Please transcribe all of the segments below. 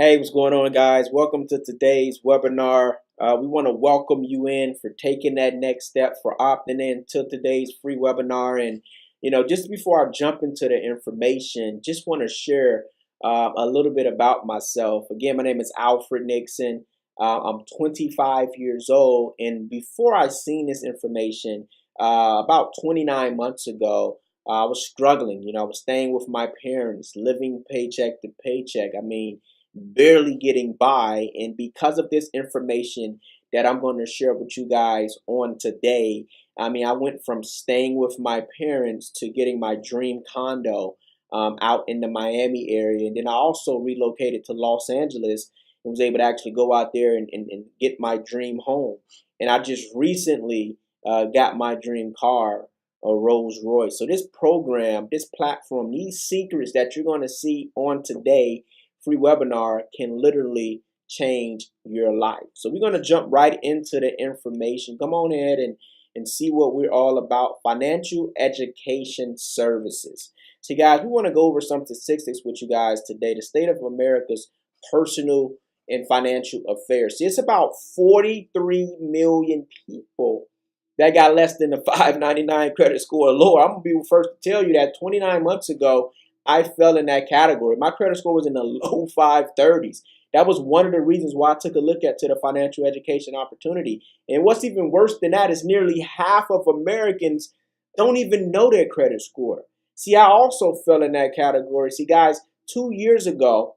Hey, what's going on, guys? Welcome to today's webinar. We want to welcome you in for taking that next step, for opting in to today's free webinar. And, just before I jump into the information, just want to share a little bit about myself. Again, my name is Alfred Nickson. I'm 25 years old. And before I seen this information, about 29 months ago, I was struggling. I was staying with my parents, living paycheck to paycheck. Barely getting by. And because of this information that I'm going to share with you guys on today, I went from staying with my parents to getting my dream condo out in the Miami area. And then I also relocated to Los Angeles and was able to actually go out there and get my dream home. And I just recently got my dream car, a Rolls Royce. So this program, this platform, these secrets that you're going to see on today free webinar can literally change your life. So we're going to jump right into the information. Come on ahead and see what we're all about. Financial education services. See, guys, we want to go over some statistics with you guys today. The state of America's personal and financial affairs. See, it's about 43 million people that got less than the 599 credit score or lower. I'm going to be the first to tell you that 29 months ago, I fell in that category. My credit score was in the low 530s. That was one of the reasons why I took a look at the financial education opportunity. And what's even worse than that is nearly half of Americans don't even know their credit score. See, I also fell in that category. See, guys, 2 years ago,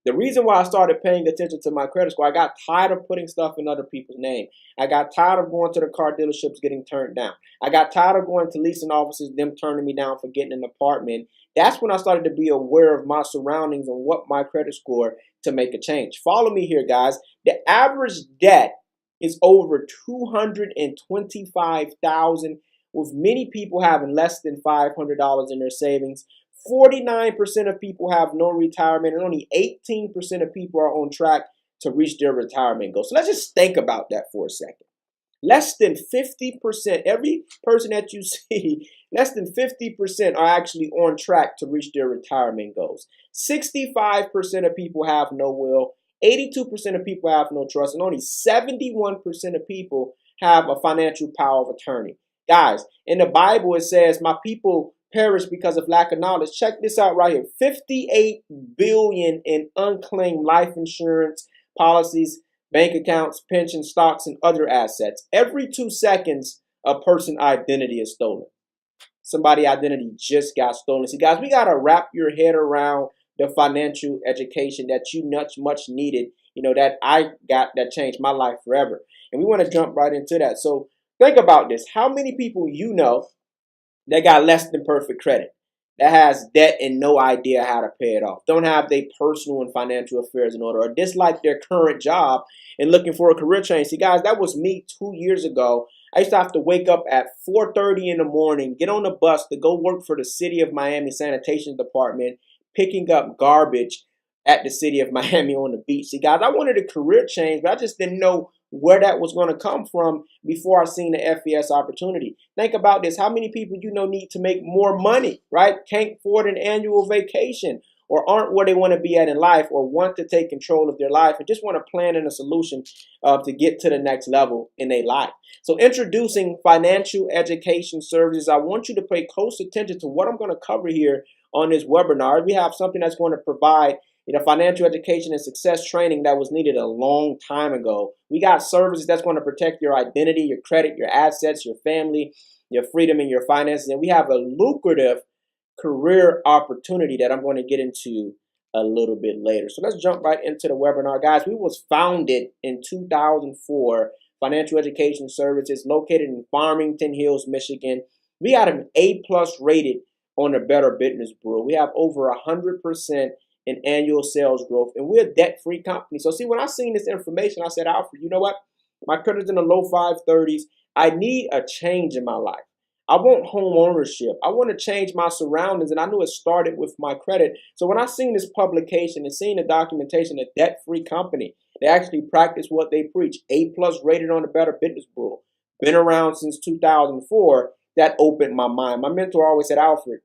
the reason why I started paying attention to my credit score, I got tired of putting stuff in other people's name. I got tired of going to the car dealerships getting turned down. I got tired of going to leasing offices, them turning me down for getting an apartment. That's when I started to be aware of my surroundings and what my credit score to make a change. Follow me here, guys. The average debt is over $225,000, with many people having less than $500 in their savings. 49% of people have no retirement, and only 18% of people are on track to reach their retirement goal. So let's just think about that for a second. Less than 50%, every person that you see, less than 50% are actually on track to reach their retirement goals. 65% of people have no will, 82% of people have no trust, and only 71% of people have a financial power of attorney. Guys, in the Bible it says, my people perish because of lack of knowledge. Check this out right here. 58 billion in unclaimed life insurance policies, bank accounts, pensions, stocks, and other assets. Every 2 seconds, a person's identity is stolen. Somebody's identity just got stolen. See, guys, we got to wrap your head around the financial education that you much needed, that I got, that changed my life forever. And we want to jump right into that. So think about this. How many people that got less than perfect credit, that has debt and no idea how to pay it off, don't have their personal and financial affairs in order, or dislike their current job and looking for a career change? See, guys, that was me 2 years ago. I used to have to wake up at 4:30 in the morning, get on the bus to go work for the City of Miami Sanitation Department, picking up garbage at the City of Miami on the beach. See, guys, I wanted a career change, but I just didn't know where that was going to come from before I seen the FES opportunity. Think about this. How many people need to make more money, right? Can't afford an annual vacation, or aren't where they want to be at in life, or want to take control of their life and just want to plan in a solution to get to the next level in their life. So introducing financial education services. I want you to pay close attention to what I'm going to cover here on this webinar. We have something that's going to provide financial education and success training that was needed a long time ago. We got services that's going to protect your identity, your credit, your assets, your family, your freedom, and your finances. And we have a lucrative career opportunity that I'm going to get into a little bit later. So let's jump right into the webinar. Guys, we was founded in 2004, Financial Education Services, located in Farmington Hills, Michigan. We got an A+ rated on the Better Business Bureau. We have over 100% in annual sales growth, and we're a debt-free company. So see, when I seen this information, I said, Alfred, you know what? My credit's in the low 530s. I need a change in my life. I want home ownership. I want to change my surroundings, and I knew it started with my credit. So when I seen this publication and seen the documentation, a debt-free company, they actually practice what they preach. A+ rated on the Better Business Bureau. Been around since 2004. That opened my mind. My mentor always said, Alfred,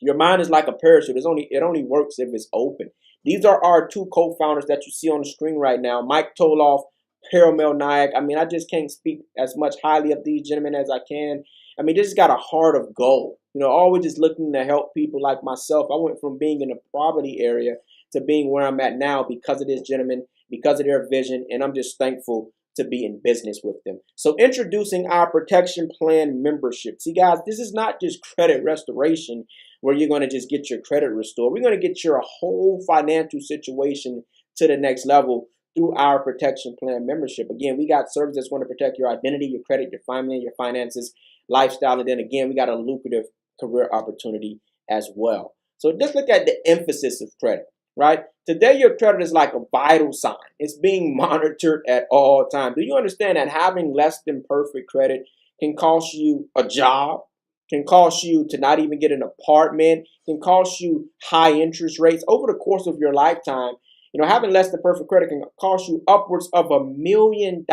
your mind is like a parachute. It only works if it's open. These are our two co-founders that you see on the screen right now, Mike Toloff, Paramel Nayak. I mean, I just can't speak as much highly of these gentlemen as I can. I mean, they just got a heart of gold. You know, always just looking to help people like myself. I went from being in a poverty area to being where I'm at now because of this gentleman, because of their vision, and I'm just thankful to be in business with them. So introducing our protection plan membership. See, guys, this is not just credit restoration where you're going to just get your credit restored. We're going to get your whole financial situation to the next level through our protection plan membership. Again, we got services that's going to protect your identity, your credit, your family, your finances, lifestyle, and then again, we got a lucrative career opportunity as well. So just look at the emphasis of credit, right? Today, your credit is like a vital sign. It's being monitored at all times. Do you understand that having less than perfect credit can cost you a job, can cost you to not even get an apartment, can cost you high interest rates over the course of your lifetime? You know, having less than perfect credit can cost you upwards of $1 million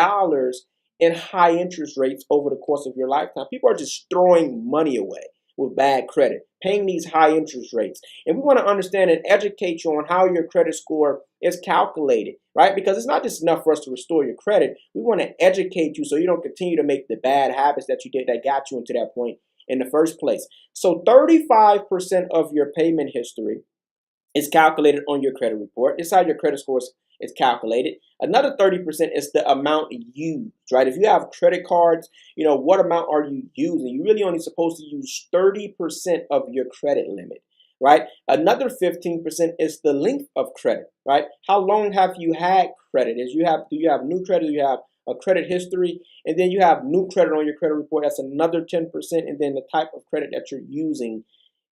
in high interest rates over the course of your lifetime. People are just throwing money away with bad credit, paying these high interest rates. And we want to understand and educate you on how your credit score is calculated, right? Because it's not just enough for us to restore your credit. We want to educate you so you don't continue to make the bad habits that you did that got you into that point in the first place. So 35% of your payment history is calculated on your credit report. This is how your credit score is calculated. Another 30% is the amount used, right? If you have credit cards, you know, what amount are you using? You're really only supposed to use 30% of your credit limit, right? Another 15% is the length of credit, right? How long have you had credit? Do you have new credit? Do you have a credit history? And then you have new credit on your credit report. That's another 10%. And then the type of credit that you're using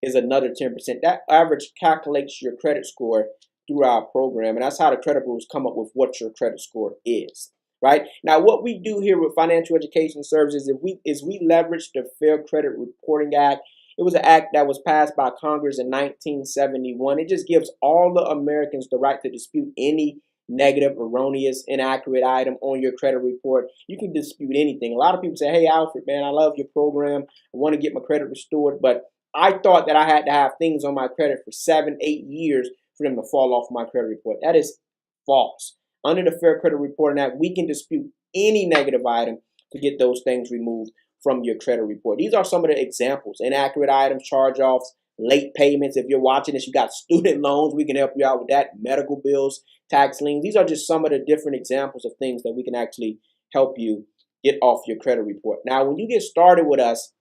is another 10%. That average calculates your credit score through our program. And that's how the credit bureaus come up with what your credit score is, right? Now, what we do here with Financial Education Services is we leverage the Fair Credit Reporting Act. It was an act that was passed by Congress in 1971. It just gives all the Americans the right to dispute any negative, erroneous, inaccurate item on your credit report. You can dispute anything. A lot of people say, hey, Alfred, man, I love your program. I want to get my credit restored. But I thought that I had to have things on my credit for 7, 8 years for them to fall off my credit report. That is false. Under the Fair Credit Reporting Act, we can dispute any negative item to get those things removed from your credit report. These are some of the examples: inaccurate items, charge-offs, late payments. If you're watching this, you got student loans, we can help you out with that, medical bills, tax liens. These are just some of the different examples of things that we can actually help you get off your credit report. Now, when you get started with us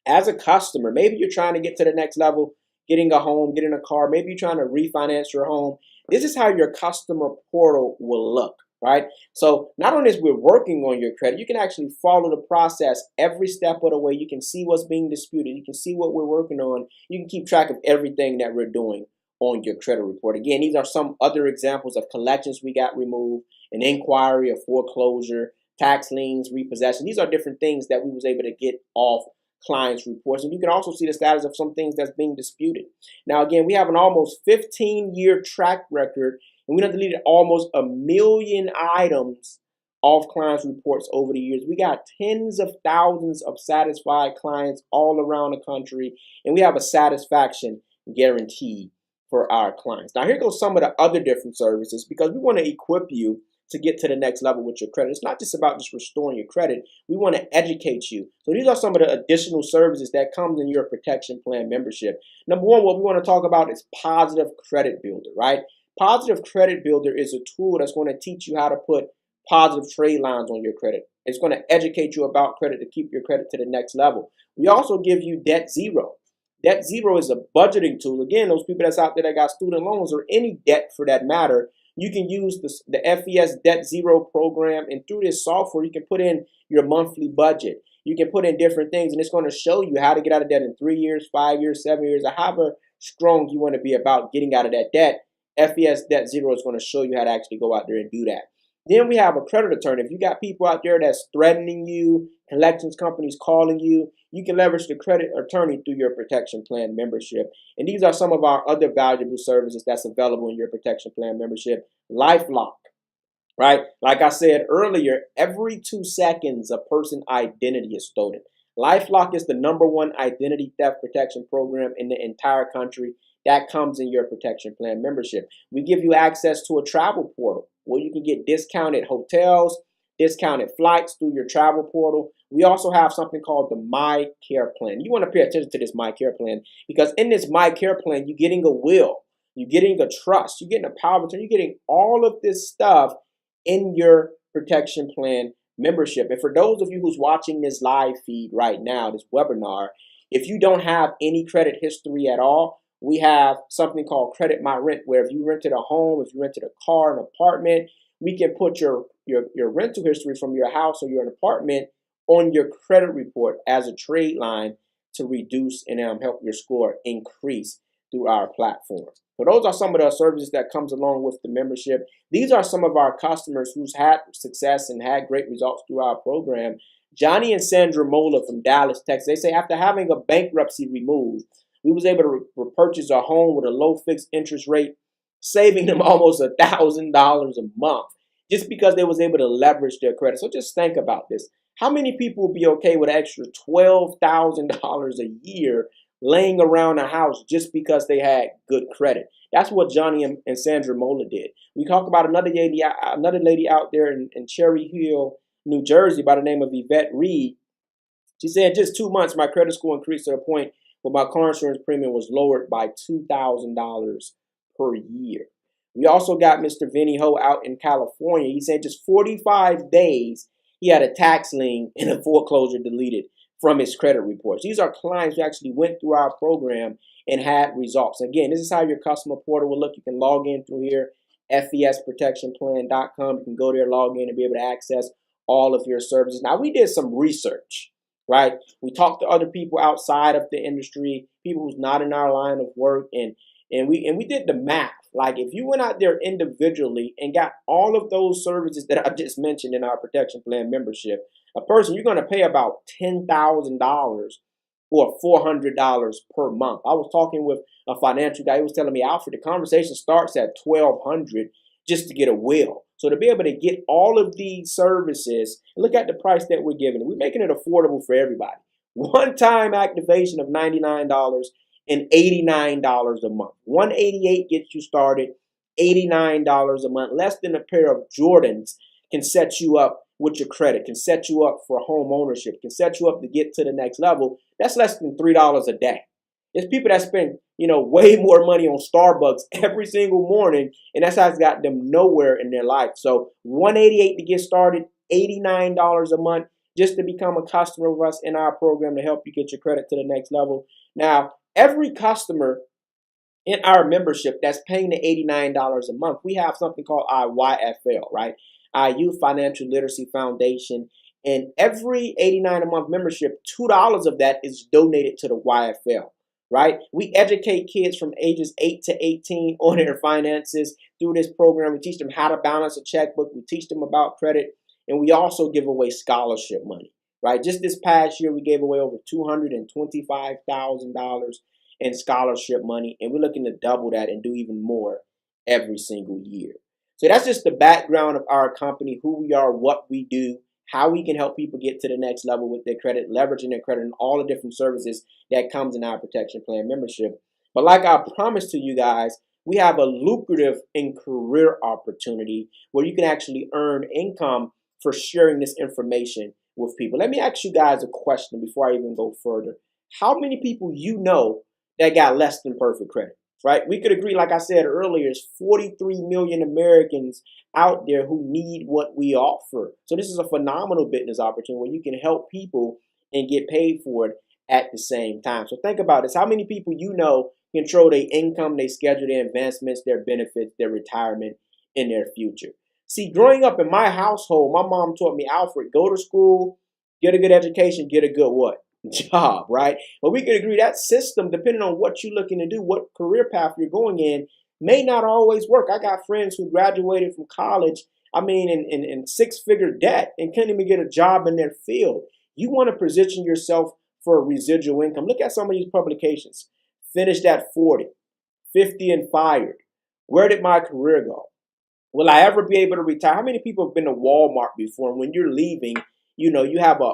as a customer, maybe you're trying to get to the next level, getting a home, getting a car, maybe you're trying to refinance your home. This is how your customer portal will look, right? So not only is we're working on your credit, you can actually follow the process every step of the way. You can see what's being disputed. You can see what we're working on. You can keep track of everything that we're doing on your credit report. Again, these are some other examples of collections we got removed, an inquiry, a foreclosure, tax liens, repossession. These are different things that we was able to get off clients' reports. And you can also see the status of some things that's being disputed. Now, again, we have an almost 15-year track record, and we done deleted almost 1 million items off clients' reports over the years. We got tens of thousands of satisfied clients all around the country, and we have a satisfaction guarantee for our clients. Now, here goes some of the other different services, because we want to equip you to get to the next level with your credit. It's not just about just restoring your credit. We want to educate you. So these are some of the additional services that comes in your protection plan membership. Number one, what we want to talk about is Positive Credit Builder, right? Positive Credit Builder is a tool that's going to teach you how to put positive trade lines on your credit. It's going to educate you about credit to keep your credit to the next level. We also give you Debt Zero. Debt Zero is a budgeting tool. Again, those people that's out there that got student loans or any debt for that matter, you can use the FES Debt Zero program, and through this software, you can put in your monthly budget. You can put in different things, and it's going to show you how to get out of debt in 3 years, 5 years, 7 years, or however strong you want to be about getting out of that debt. FES Debt Zero is going to show you how to actually go out there and do that. Then we have a credit attorney. If you got people out there that's threatening you, collections companies calling you, you can leverage the credit attorney through your protection plan membership. And these are some of our other valuable services that's available in your protection plan membership. LifeLock, right? Like I said earlier, every 2 seconds, a person's identity is stolen. LifeLock is the #1 identity theft protection program in the entire country. that comes in your protection plan membership. We give you access to a travel portal where you can get discounted hotels, discounted flights through your travel portal. We also have something called the My Care Plan. You want to pay attention to this My Care Plan because in this My Care Plan, you're getting a will, you're getting a trust, you're getting a power of attorney, you're getting all of this stuff in your protection plan membership. And for those of you who's watching this live feed right now, this webinar, if you don't have any credit history at all, we have something called Credit My Rent, where if you rented a home, if you rented a car, an apartment, we can put your rental history from your house or your apartment on your credit report as a trade line to reduce and help your score increase through our platform. So those are some of the services that comes along with the membership. These are some of our customers who's had success and had great results through our program. Johnny and Sandra Mola from Dallas, Texas, they say after having a bankruptcy removed, we was able to repurchase a home with a low fixed interest rate, saving them almost $1,000 a month just because they was able to leverage their credit. So just think about this. How many people would be okay with an extra $12,000 a year laying around a house just because they had good credit? That's what Johnny and Sandra Mola did. We talked about another lady out there in Cherry Hill, New Jersey by the name of Yvette Reed. She said, just 2 months, my credit score increased to a point where my car insurance premium was lowered by $2,000 per year. We also got Mr. Vinny Ho out in California. He said just 45 days, he had a tax lien and a foreclosure deleted from his credit reports. These are clients who actually went through our program and had results. Again, this is how your customer portal will look. You can log in through here, fesprotectionplan.com. You can go there, log in, and be able to access all of your services. Now, we did some research, right? We talked to other people outside of the industry, people who's not in our line of work, and we did the math. Like if you went out there individually and got all of those services that I just mentioned in our protection plan membership, a person, you're going to pay about $10,000 or $400 per month. I was talking with a financial guy. He was telling me, Alfred, the conversation starts at $1,200 just to get a will. So to be able to get all of these services, look at the price that we're giving. We're making it affordable for everybody. One-time activation of $99 and $89 a month. $188 gets you started, $89 a month. Less than a pair of Jordans can set you up with your credit, can set you up for home ownership, can set you up to get to the next level. That's less than $3 a day. There's people that spend, way more money on Starbucks every single morning, and that's how it's got them nowhere in their life. So $188 to get started, $89 a month just to become a customer of us in our program to help you get your credit to the next level. Now, every customer in our membership that's paying the $89 a month, we have something called our YFL, right? Our Youth Financial Literacy Foundation. And every $89 a month membership, $2 of that is donated to the YFL, right? We educate kids from ages 8 to 18 on their finances through this program. We teach them how to balance a checkbook. We teach them about credit. And we also give away scholarship money, right? Just this past year, we gave away over $225,000 in scholarship money. And we're looking to double that and do even more every single year. So that's just the background of our company, who we are, what we do, how we can help people get to the next level with their credit, leveraging their credit, and all the different services that comes in our protection plan membership. But like I promised to you guys, we have a lucrative and career opportunity where you can actually earn income for sharing this information with people. Let me ask you guys a question before I even go further. How many people you know that got less than perfect credit? Right? We could agree, like I said earlier, there's 43 million Americans out there who need what we offer. So this is a phenomenal business opportunity where you can help people and get paid for it at the same time. So think about this. How many people you know control their income, they schedule their advancements, their benefits, their retirement, and their future? See, growing up in my household, my mom taught me, Alfred, go to school, get a good education, get a good what? Job, right? But we could agree that system, depending on what you're looking to do, what career path you're going in, may not always work. I got friends who graduated from college, in six-figure debt and couldn't even get a job in their field. You want to position yourself for a residual income. Look at some of these publications. Finished at 40, 50 and fired. Where did my career go? Will I ever be able to retire? How many people have been to Walmart before? And when you're leaving, you have a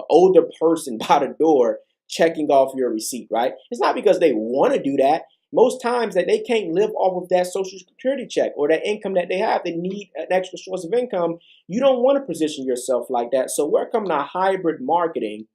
older person by the door checking off your receipt, right? It's not because they want to do that. Most times that they can't live off of that social security check or that income that they have. They need an extra source of income. You don't want to position yourself like that. So we're coming to hybrid marketing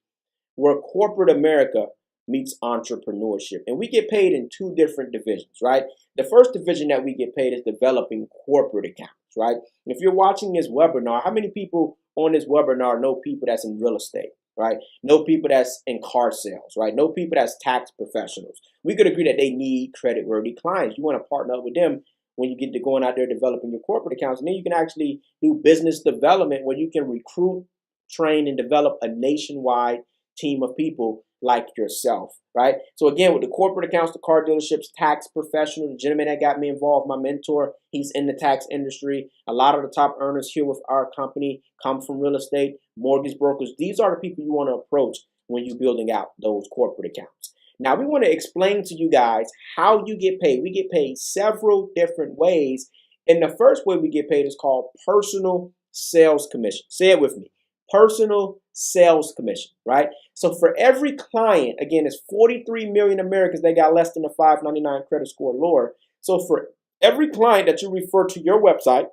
where corporate America meets entrepreneurship. And we get paid in two different divisions, right? The first division that we get paid is developing corporate accounts, right? If you're watching this webinar, how many people on this webinar know people that's in real estate, right? Know people that's in car sales, right? Know people that's tax professionals. We could agree that they need credit-worthy clients. You want to partner up with them when you get to going out there developing your corporate accounts. And then you can actually do business development where you can recruit, train, and develop a nationwide team of people like yourself, right? So again, with the corporate accounts, the car dealerships, tax professional, the gentleman that got me involved, my mentor, he's in the tax industry. A lot of the top earners here with our company come from real estate, mortgage brokers. These are the people you want to approach when you're building out those corporate accounts. Now, we want to explain to you guys how you get paid. We get paid several different ways. And the first way we get paid is called personal sales commission. Say it with me. Personal sales commission, right? So for every client, again, it's 43 million Americans that got less than a 599 credit score or lower. So for every client that you refer to your website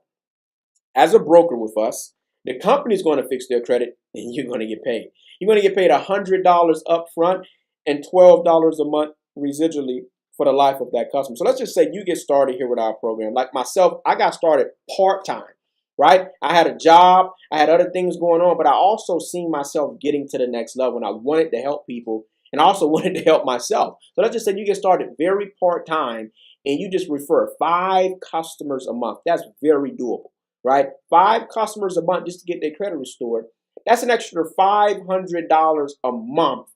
as a broker with us, the company's going to fix their credit and you're going to get paid. You're going to get paid $100 up front and $12 a month residually for the life of that customer. So let's just say you get started here with our program. Like myself, I got started part-time. Right? I had a job, I had other things going on, but I also seen myself getting to the next level and I wanted to help people and I also wanted to help myself. So let's just say you get started very part-time and you just refer 5 customers a month. That's very doable, right? 5 customers a month just to get their credit restored. That's an extra $500 a month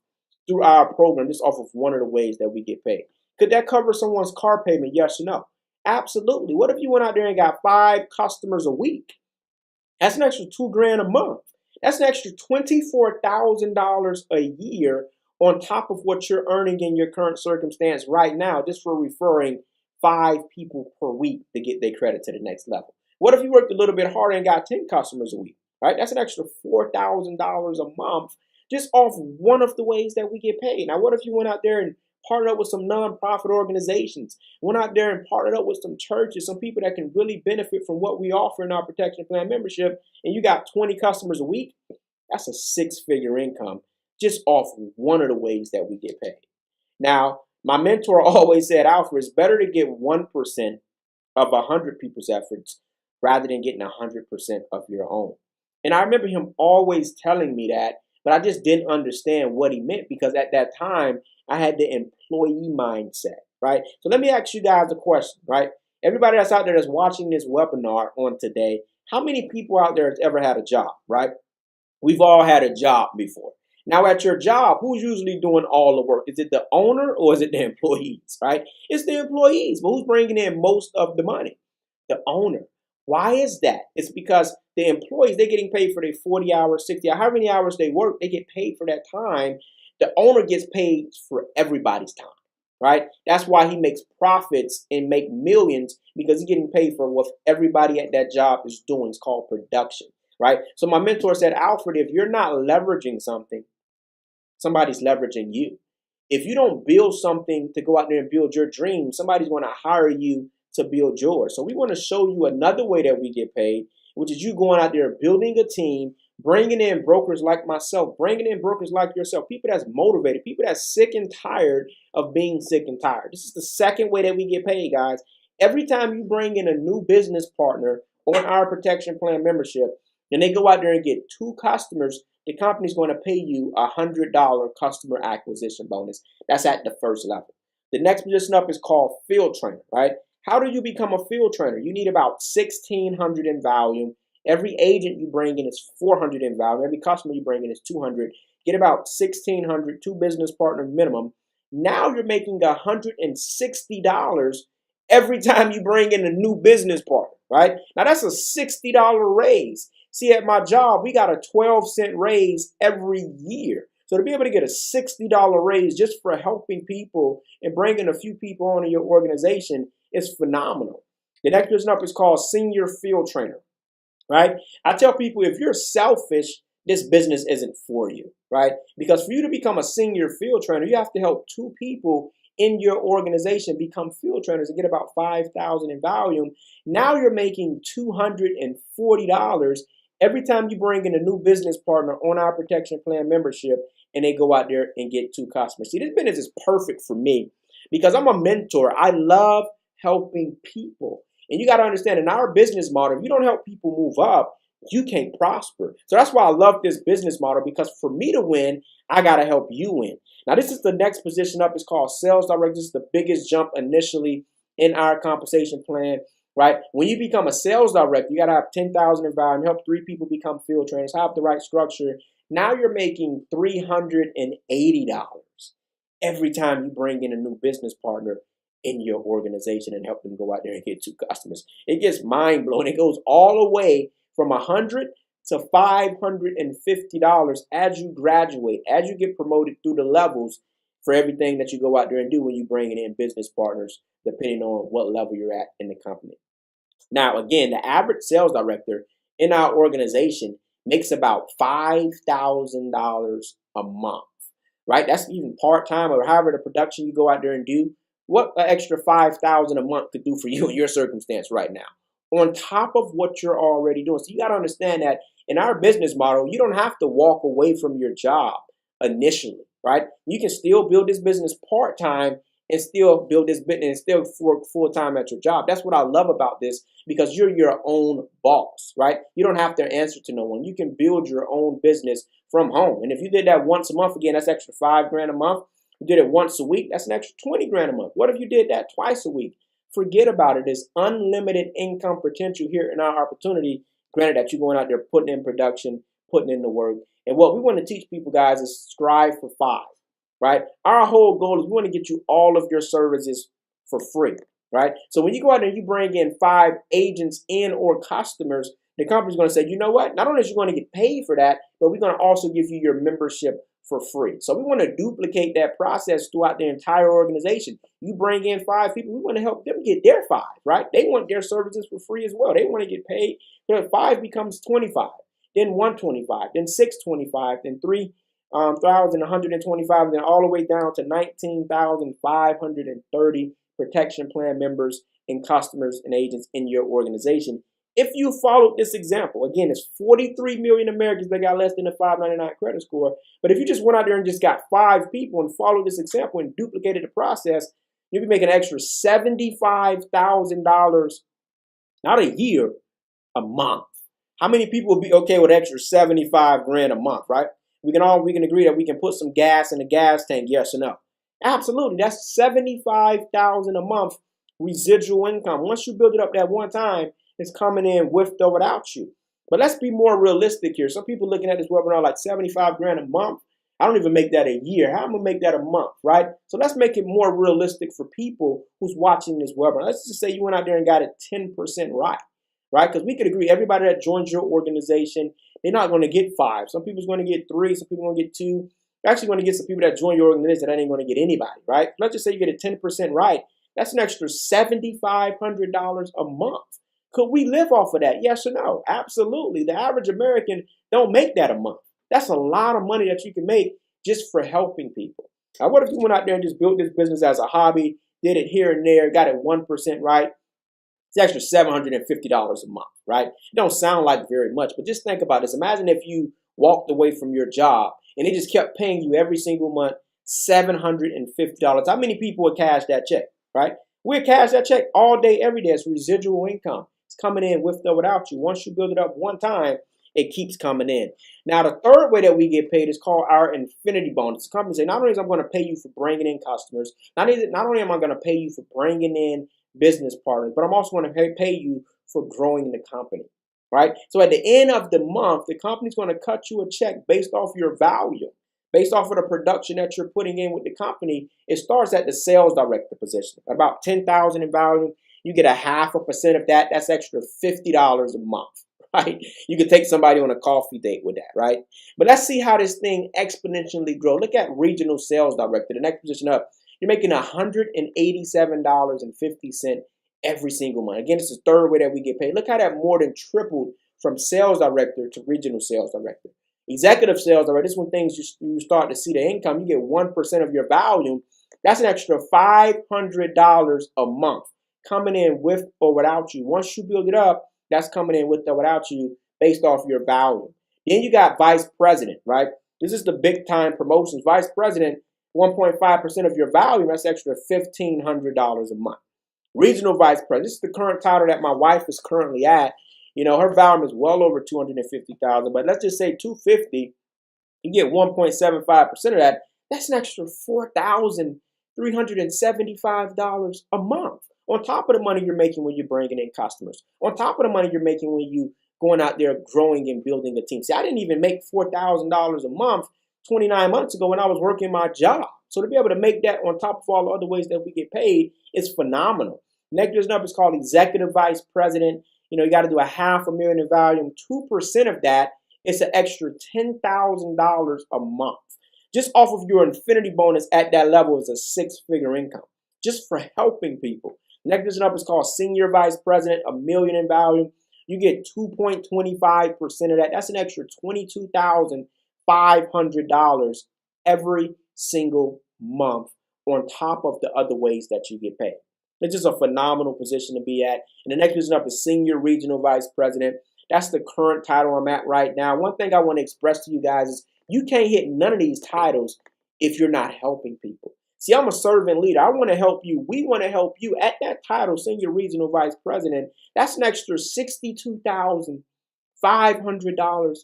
through our program, just off of one of the ways that we get paid. Could that cover someone's car payment? Yes or no? Absolutely. What if you went out there and got 5 customers a week? That's an extra $2,000 a month. That's an extra $24,000 a year on top of what you're earning in your current circumstance right now, just for referring 5 people per week to get their credit to the next level. What if you worked a little bit harder and got 10 customers a week? Right? That's an extra $4,000 a month just off one of the ways that we get paid. Now, what if you went out there and partnered up with some nonprofit organizations, went out there and partnered up with some churches, some people that can really benefit from what we offer in our protection plan membership, and you got 20 customers a week? That's a 6-figure income just off one of the ways that we get paid. Now, my mentor always said, Alfred, it's better to get 1% of 100 people's efforts rather than getting 100% of your own. And I remember him always telling me that, but I just didn't understand what he meant because at that time, I had the employee mindset, right? So let me ask you guys a question, right? Everybody that's out there that's watching this webinar on today, how many people out there has ever had a job, right? We've all had a job before. Now at your job, who's usually doing all the work? Is it the owner or is it the employees, right? It's the employees, but who's bringing in most of the money? The owner. Why is that? It's because the employees, they're getting paid for their 40 hours, 60 hours, how many hours they work, they get paid for that time. The owner gets paid for everybody's time, right? That's why he makes profits and make millions, because he's getting paid for what everybody at that job is doing. It's called production, right? So my mentor said, Alfred, if you're not leveraging something, somebody's leveraging you. If you don't build something to go out there and build your dream, somebody's going to hire you to build yours. So we want to show you another way that we get paid, which is you going out there building a team, bringing in brokers like myself, bringing in brokers like yourself, people that's motivated, people that's sick and tired of being sick and tired. This is the second way that we get paid, guys. Every time you bring in a new business partner on our protection plan membership, and they go out there and get 2 customers, the company's going to pay you a $100 customer acquisition bonus. That's at the first level. The next position up is called field trainer, right? How do you become a field trainer? You need about 1,600 in volume. Every agent you bring in is 400 in volume. Every customer you bring in is 200. Get about 1,600, 2 business partner minimum. Now you're making $160 every time you bring in a new business partner, right? Now that's a $60 raise. See, at my job, we got a 12-cent raise every year. So to be able to get a $60 raise just for helping people and bringing a few people onto your organization is phenomenal. The next person up is called senior field trainer, right? I tell people, if you're selfish, this business isn't for you, right? Because for you to become a senior field trainer, you have to help 2 people in your organization become field trainers and get about 5,000 in volume. Now you're making $240 every time you bring in a new business partner on our protection plan membership and they go out there and get 2 customers. See, this business is perfect for me because I'm a mentor. I love helping people. And you got to understand, in our business model, if you don't help people move up, you can't prosper. So that's why I love this business model, because for me to win, I got to help you win. Now, this is the next position up. It's called sales director. This is the biggest jump initially in our compensation plan, right? When you become a sales director, you got to have 10,000 in value, help 3 people become field trainers, have the right structure. Now you're making $380 every time you bring in a new business partner in your organization and help them go out there and get 2 customers. It gets mind blowing. It goes all the way from $100 to $550 as you graduate, as you get promoted through the levels for everything that you go out there and do when you bring in business partners, depending on what level you're at in the company. Now, again, the average sales director in our organization makes about $5,000 a month, right? That's even part-time or however the production you go out there and do. What an extra $5,000 a month could do for you in your circumstance right now, on top of what you're already doing. So you got to understand that in our business model, you don't have to walk away from your job initially, right? You can still build this business part-time and still build this business and still work full-time at your job. That's what I love about this, because you're your own boss, right? You don't have to answer to no one. You can build your own business from home. And if you did that once a month, again, that's extra $5,000 a month. You did it once a week, that's an extra $20,000 a month. What if you did that twice a week? Forget about it. There's unlimited income potential here in our opportunity. Granted that you're going out there putting in production, putting in the work. And what we want to teach people, guys, is strive for 5, right? Our whole goal is we want to get you all of your services for free, right? So when you go out there and you bring in 5 agents in or customers, the company's going to say, you know what? Not only is you going to get paid for that, but we're going to also give you your membership for free. So we want to duplicate that process throughout the entire organization. You bring in 5 people, we want to help them get their 5, right? They want their services for free as well. They want to get paid. So 5 becomes 25, then 125, then 625, then 3,125, then all the way down to 19,530 protection plan members and customers and agents in your organization. If you followed this example, again, it's 43 million Americans that got less than a 599 credit score. But if you just went out there and just got 5 people and followed this example and duplicated the process, you'd be making an extra $75,000, not a year, a month. How many people would be okay with extra $75,000 a month, right? We can agree that we can put some gas in the gas tank, yes or no? Absolutely. That's $75,000 a month residual income. Once you build it up that one time, it's coming in with or without you. But let's be more realistic here. Some people looking at this webinar like $75,000 a month. I don't even make that a year. How am I gonna make that a month, right? So let's make it more realistic for people who's watching this webinar. Let's just say you went out there and got it 10% right, right? Because we could agree everybody that joins your organization, they're not going to get 5. Some people's going to get 3. Some people are going to get 2. You're actually going to get some people that join your organization that ain't going to get anybody, right? Let's just say you get it 10% right. That's an extra $7,500 a month. Could we live off of that? Yes or no? Absolutely. The average American don't make that a month. That's a lot of money that you can make just for helping people. Now, what if you went out there and just built this business as a hobby, did it here and there, got it 1% right? It's extra $750 a month, right? It don't sound like very much, but just think about this. Imagine if you walked away from your job and they just kept paying you every single month $750. How many people would cash that check, right? We'll cash that check all day, every day. It's residual income. It's coming in with or without you. Once you build it up one time, it keeps coming in. Now, the third way that we get paid is called our infinity bonus. The company say, not only am I going to pay you for bringing in customers, not only am I going to pay you for bringing in business partners, but I'm also going to pay you for growing the company, right? So at the end of the month, the company's going to cut you a check based off your value, based off of the production that you're putting in with the company. It starts at the sales director position, about $10,000 in value. You get 0.5% of that. That's extra $50 a month, right? You could take somebody on a coffee date with that, right? But let's see how this thing exponentially grows. Look at regional sales director, the next position up. You're making $187.50 every single month. Again, this is the third way that we get paid. Look how that more than tripled from sales director to regional sales director. Executive sales director, this is when things you start to see the income. You get 1% of your volume. That's an extra $500 a month coming in with or without you. Once you build it up, that's coming in with or without you based off your value. Then you got vice president, right? This is the big time promotions. Vice president, 1.5% of your value, that's extra $1,500 a month. Regional vice president, this is the current title that my wife is currently at. You know, her value is well over $250,000, but let's just say $250,000, you get 1.75% of that. That's an extra $4,375 a month on top of the money you're making when you're bringing in customers, on top of the money you're making when you going out there growing and building a team. See, I didn't even make $4,000 a month 29 months ago when I was working my job. So to be able to make that on top of all the other ways that we get paid is phenomenal. Next number is called executive vice president. You know, you got to do $500,000 in volume. 2% of that is an extra $10,000 a month. Just off of your infinity bonus at that level is a six-figure income just for helping people. Next number is called senior vice president, $1 million in volume. You get 2.25% of that. That's an extra $22,500 every single month on top of the other ways that you get paid. It's just a phenomenal position to be at. And the next position up is senior regional vice president. That's the current title I'm at right now. One thing I want to express to you guys is you can't hit none of these titles if you're not helping people. See, I'm a servant leader. I want to help you. We want to help you at that title, senior regional vice president. That's an extra $62,500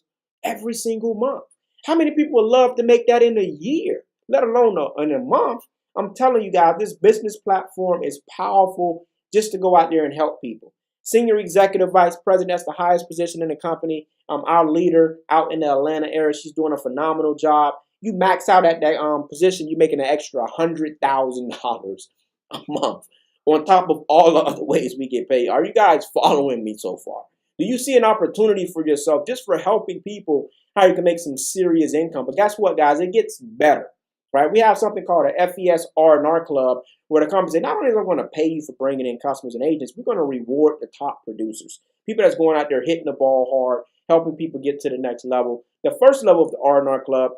every single month. How many people would love to make that in a year, let alone in a month? I'm telling you guys, this business platform is powerful just to go out there and help people. Senior executive vice president, that's the highest position in the company. Our leader out in the Atlanta area, she's doing a phenomenal job. You max out at that position, you're making an extra $100,000 a month on top of all the other ways we get paid. Are you guys following me so far? Do you see an opportunity for yourself just for helping people how you can make some serious income? But guess what, guys? It gets better, right? We have something called a FES R&R Club where the company says, not only are we going to pay you for bringing in customers and agents, we're going to reward the top producers, people that's going out there hitting the ball hard, helping people get to the next level. The first level of the R&R Club,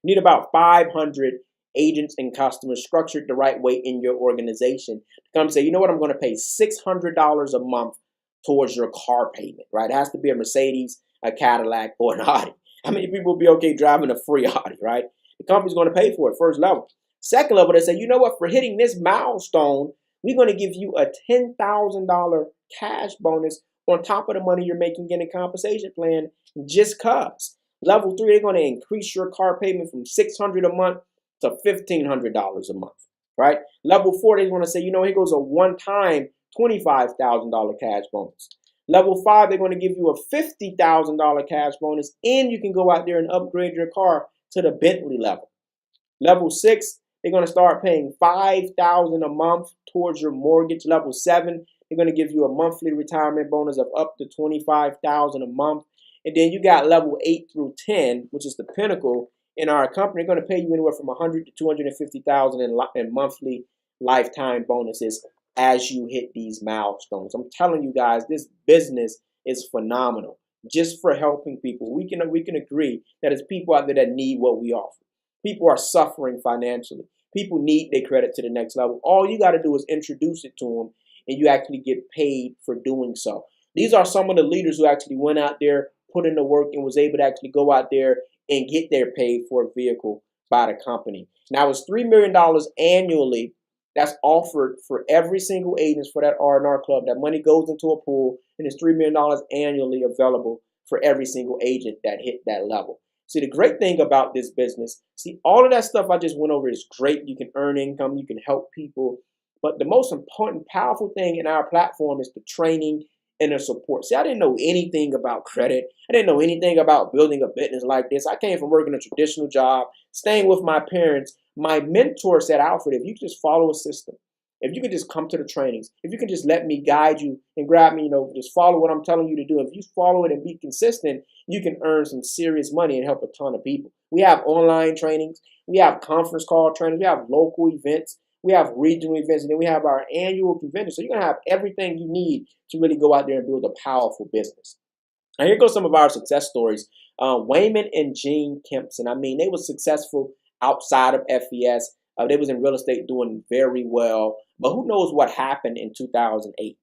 you need about 500 agents and customers structured the right way in your organization to come say, you know what, I'm going to pay $600 a month towards your car payment, right? It has to be a Mercedes, a Cadillac, or an Audi. How many people will be okay driving a free Audi, right? The company's going to pay for it, first level. Second level, they say, you know what, for hitting this milestone, we're going to give you a $10,000 cash bonus on top of the money you're making in a compensation plan just cause. Level 3, they're going to increase your car payment from $600 a month to $1,500 a month, right? Level 4, they want to say, you know, here goes a one-time $25,000 cash bonus. Level 5, they're going to give you a $50,000 cash bonus, and you can go out there and upgrade your car to the Bentley level. Level 6, they're going to start paying $5,000 a month towards your mortgage. Level 7, they're going to give you a monthly retirement bonus of up to $25,000 a month. And then you got level 8 through 10, which is the pinnacle in our company. They're going to pay you anywhere from $100,000 to $250,000 in monthly lifetime bonuses as you hit these milestones. I'm telling you guys, this business is phenomenal just for helping people. We can agree that it's people out there that need what we offer. People are suffering financially. People need their credit to the next level. All you got to do is introduce it to them, and you actually get paid for doing so. These are some of the leaders who actually went out there, put in the work, and was able to actually go out there and get their paid for a vehicle by the company. Now, it's $3 million annually that's offered for every single agent for that R&R Club. That money goes into a pool, and it's $3 million annually available for every single agent that hit that level. See, the great thing about this business, see, all of that stuff I just went over is great. You can earn income, you can help people. But the most important, powerful thing in our platform is the training and the support. See, I didn't know anything about credit. I didn't know anything about building a business like this. I came from working a traditional job, staying with my parents. My mentor said, Alfred, if you just follow a system, if you could just come to the trainings, if you can just let me guide you and grab me, just follow what I'm telling you to do. If you follow it and be consistent, you can earn some serious money and help a ton of people. We have online trainings. We have conference call trainings. We have local events. We have regional events. And then we have our annual convention. So you're going to have everything you need to really go out there and build a powerful business. Now, here goes some of our success stories. Wayman and Jean Kempson. I mean, they were successful outside of FES. They was in real estate doing very well. But who knows what happened in 2008?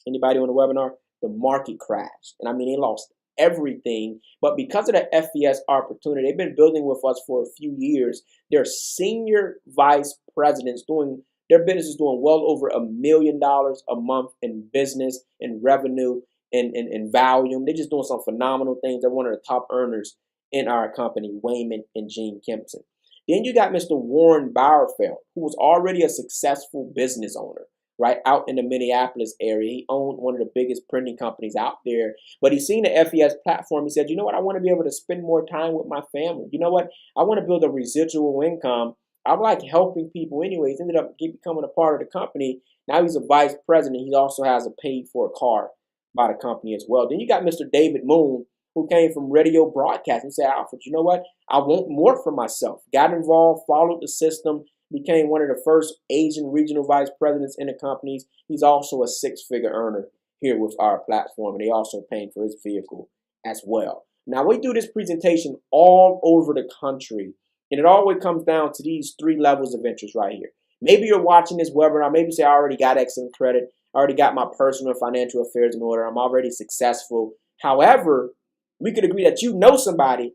Anybody on the webinar? The market crashed. And I mean, they lost everything. But because of the FES opportunity, they've been building with us for a few years. They're senior vice presidents doing, their business is doing well over $1 million a month in business and revenue and volume. They're just doing some phenomenal things. They're one of the top earners in our company, Wayman and Gene Kempson. Then you got Mr. Warren Bauerfeld, who was already a successful business owner, right, out in the Minneapolis area. He owned one of the biggest printing companies out there. But he's seen the FES platform. He said, you know what, I want to be able to spend more time with my family. You know what, I want to build a residual income. I like helping people anyways. Ended up becoming a part of the company. Now he's a vice president. He also has a paid for car by the company as well. Then you got Mr. David Moon, who came from radio broadcasting. He said, Alfred, you know what, I want more for myself. Got involved, followed the system, became one of the first Asian regional vice presidents in the companies. He's also a six-figure earner here with our platform, and they also paying for his vehicle as well. Now, we do this presentation all over the country, and it always comes down to these three levels of interest right here. Maybe you're watching this webinar. Maybe you say, I already got excellent credit. I already got my personal financial affairs in order. I'm already successful. However, we could agree that you know somebody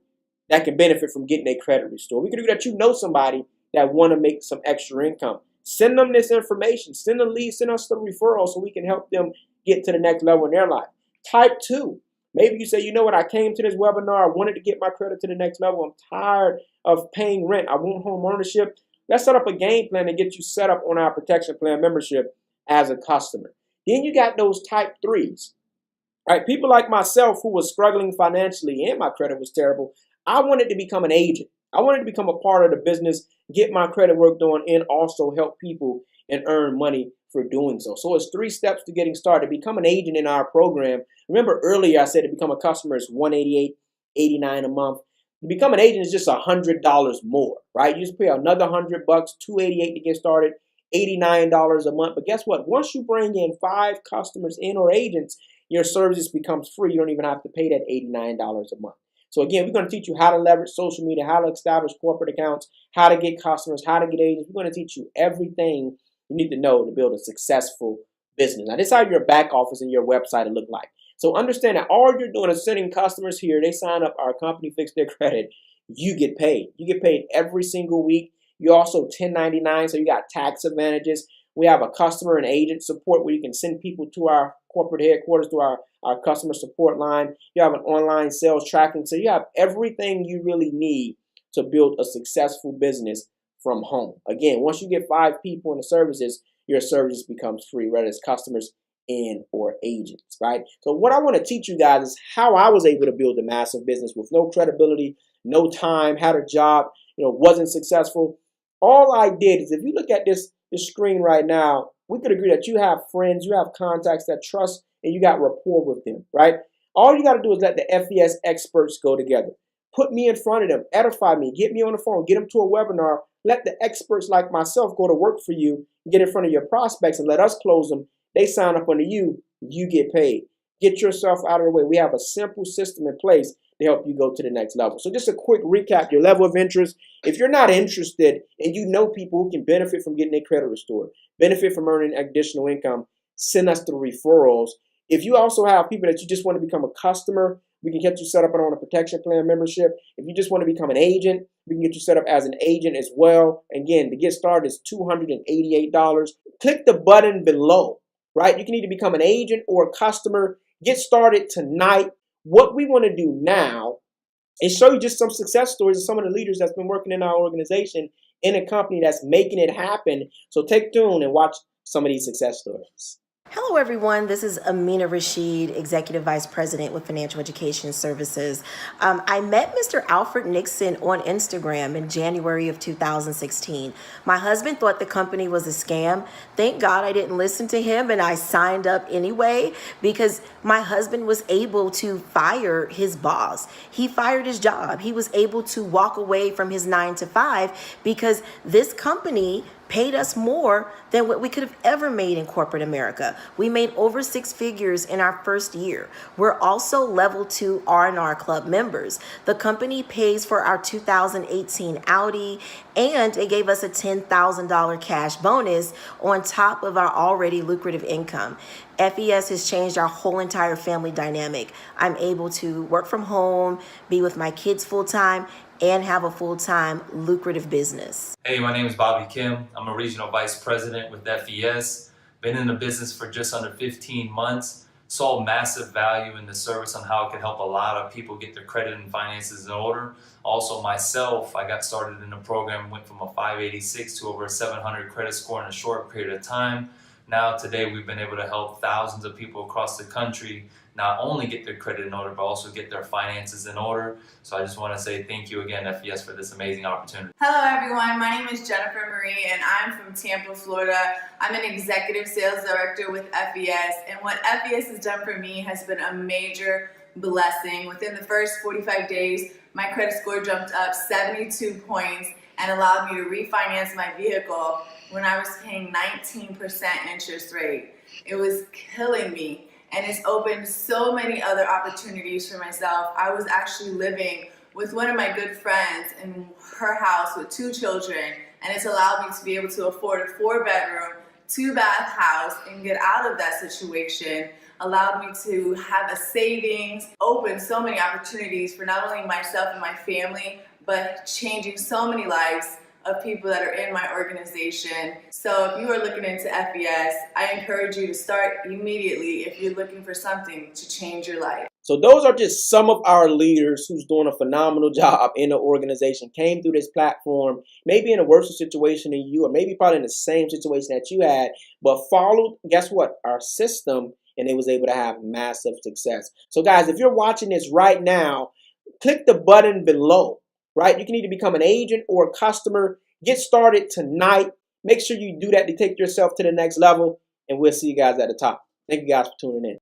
that can benefit from getting their credit restored. We could agree that you know somebody that want to make some extra income. Send them this information. Send a lead. Send us the referral so we can help them get to the next level in their life. Type 2. Maybe you say, you know what, I came to this webinar. I wanted to get my credit to the next level. I'm tired of paying rent. I want home ownership. Let's set up a game plan to get you set up on our protection plan membership as a customer. Then you got those type 3s. All right, people like myself who was struggling financially and my credit was terrible. I wanted to become an agent. I wanted to become a part of the business, get my credit work done, and also help people and earn money for doing so. So it's 3 steps to getting started. Become an agent in our program. Remember earlier I said to become a customer is $188.89 a month. To become an agent is just $100 more, right? You just pay another $100, $288 to get started, $89 a month. But guess what? Once you bring in 5 customers in or agents, your services becomes free. You don't even have to pay that $89 a month. So again, we're going to teach you how to leverage social media, how to establish corporate accounts, how to get customers, how to get agents. We're going to teach you everything you need to know to build a successful business. Now, this is how your back office and your website will look like. So understand that all you're doing is sending customers here. They sign up, our company fix their credit. You get paid. You get paid every single week. You also 1099, so you got tax advantages. We have a customer and agent support where you can send people to our corporate headquarters, to our customer support line. You have an online sales tracking. So you have everything you really need to build a successful business from home. Again, once you get 5 people in the services, your services becomes free, whether it's customers and or agents, right? So what I want to teach you guys is how I was able to build a massive business with no credibility, no time, had a job, wasn't successful. All I did is, if you look at this screen right now, we could agree that you have friends, you have contacts that trust, and you got rapport with them, right? All you got to do is let the FES experts go together. Put me in front of them, edify me, get me on the phone, get them to a webinar. Let the experts like myself go to work for you, get in front of your prospects, and let us close them. They sign up under you, you get paid. Get yourself out of the way. We have a simple system in place to help you go to the next level. So just a quick recap, your level of interest. If you're not interested and you know people who can benefit from getting their credit restored, benefit from earning additional income, send us the referrals. If you also have people that you just want to become a customer, we can get you set up on a protection plan membership. If you just want to become an agent, we can get you set up as an agent as well. Again, to get started is $288. Click the button below, right? You can either become an agent or a customer. Get started tonight. What we want to do now is show you just some success stories of some of the leaders that's been working in our organization in a company that's making it happen. So take tune and watch some of these success stories. Hello, everyone. This is Amina Rashid, Executive Vice President with Financial Education Services. I met Mr. Alfred Nickson on Instagram in January of 2016. My husband thought the company was a scam. Thank God I didn't listen to him and I signed up anyway because my husband was able to fire his boss. He fired his job. He was able to walk away from his 9 to 5 because this company paid us more than what we could have ever made in corporate America. We made over 6 figures in our first year. We're also level 2 R&R Club members. The company pays for our 2018 Audi, and it gave us a $10,000 cash bonus on top of our already lucrative income. FES has changed our whole entire family dynamic. I'm able to work from home, be with my kids full time, and have a full-time lucrative business. Hey, my name is Bobby Kim. I'm a regional vice president with FES. Been in the business for just under 15 months. Saw massive value in the service on how it could help a lot of people get their credit and finances in order. Also myself, I got started in the program, went from a 586 to over a 700 credit score in a short period of time. Now today we've been able to help thousands of people across the country not only get their credit in order, but also get their finances in order. So I just want to say thank you again, FES, for this amazing opportunity. Hello everyone, my name is Jennifer Marie and I'm from Tampa, Florida. I'm an executive sales director with FES, and what FES has done for me has been a major blessing. Within the first 45 days, my credit score jumped up 72 points and allowed me to refinance my vehicle when I was paying 19% interest rate. It was killing me, and it's opened so many other opportunities for myself. I was actually living with one of my good friends in her house with 2 children, and it's allowed me to be able to afford a 4-bedroom, 2-bath house and get out of that situation. Allowed me to have a savings, opened so many opportunities for not only myself and my family, but changing so many lives of people that are in my organization. So if you are looking into FES, I encourage you to start immediately if you're looking for something to change your life. So those are just some of our leaders who's doing a phenomenal job in the organization, came through this platform, maybe in a worse situation than you, or maybe probably in the same situation that you had, but followed, guess what, our system, and they was able to have massive success. So guys, if you're watching this right now, click the button below, right? You can either become an agent or a customer. Get started tonight. Make sure you do that to take yourself to the next level, and we'll see you guys at the top. Thank you guys for tuning in.